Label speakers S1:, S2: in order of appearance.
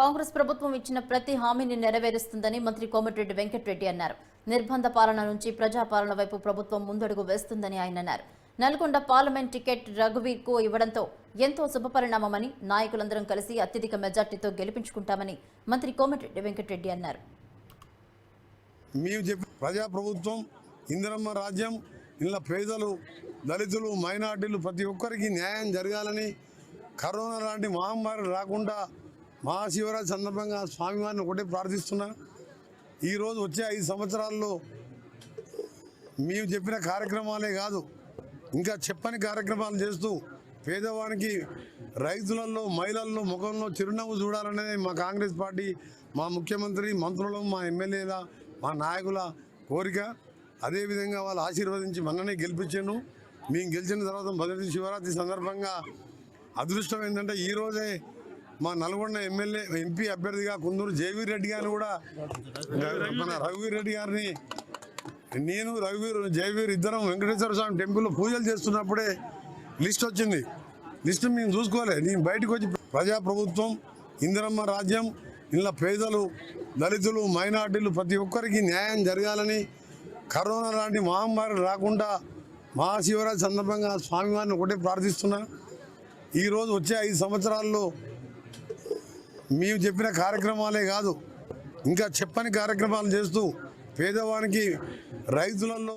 S1: కాంగ్రెస్ ప్రభుత్వం ఇచ్చిన ప్రతి హామీని నెరవేరుస్తుందని మంత్రి కోమటిరెడ్డి వెంకటరెడ్డి అన్నారు. నిర్బంధ పాలన నుంచి ప్రజాపాలన వైపు ప్రభుత్వం ముందడుగు వేస్తుందని ఆయన అన్నారు. నల్గొండ పార్లమెంట్ టికెట్ రఘువీర్కు ఇవ్వడంతో ఎంతో శుభపరిణామమని, నాయకులందరం కలిసి అత్యధిక మెజార్టీతో గెలిపించుకుంటామని మంత్రి కోమటిరెడ్డి వెంకటరెడ్డి అన్నారు.
S2: ప్రజాప్రభుత్వం, ఇందిరమ్మ రాజ్యం, ఇలా పేదలు, దళితులు, మైనార్టీలు ప్రతి ఒక్కరికి న్యాయం జరగాలని, కరోనా లాంటి మహమ్మారి రాకుండా మహాశివరాత్రి సందర్భంగా స్వామివారిని ఒకటే ప్రార్థిస్తున్నా. ఈరోజు వచ్చే 5 సంవత్సరాల్లో మేము చెప్పిన కార్యక్రమాలే కాదు, ఇంకా చెప్పని కార్యక్రమాలు చేస్తూ పేదవానికి, రైతులలో, మహిళల్లో ముఖంలో చిరునవ్వు చూడాలనేది మా కాంగ్రెస్ పార్టీ, మా ముఖ్యమంత్రి, మంత్రులు, మా ఎమ్మెల్యేల, మా నాయకుల కోరిక. అదేవిధంగా వాళ్ళు ఆశీర్వదించి మననే గెలిపించాను. మేము గెలిచిన తర్వాత మొదటి శివరాత్రి సందర్భంగా అదృష్టం ఏంటంటే ఈరోజే మా నల్గొండ ఎంపీ అభ్యర్థిగా కుందూరు జయవీర్ రెడ్డి గారిని కూడా, మన రఘువీర్ రెడ్డి గారిని, నేను జయవీర్ ఇద్దరం వెంకటేశ్వర స్వామి టెంపుల్లో పూజలు చేస్తున్నప్పుడే లిస్ట్ వచ్చింది. లిస్ట్ మేము చూసుకోలే, నేను బయటకు వచ్చి ప్రజాప్రభుత్వం, ఇందిరమ్మ రాజ్యం, ఇలా పేదలు, దళితులు, మైనార్టీలు ప్రతి ఒక్కరికి న్యాయం జరగాలని, కరోనా లాంటి మహమ్మారి రాకుండా మహాశివరాత్రి సందర్భంగా స్వామివారిని ఒకటే ప్రార్థిస్తున్నా. ఈరోజు వచ్చే 5 సంవత్సరాల్లో మేము చెప్పిన కార్యక్రమాలే కాదు, ఇంకా చెప్పని కార్యక్రమాలు చేస్తూ పేదవానికి, రైతులలో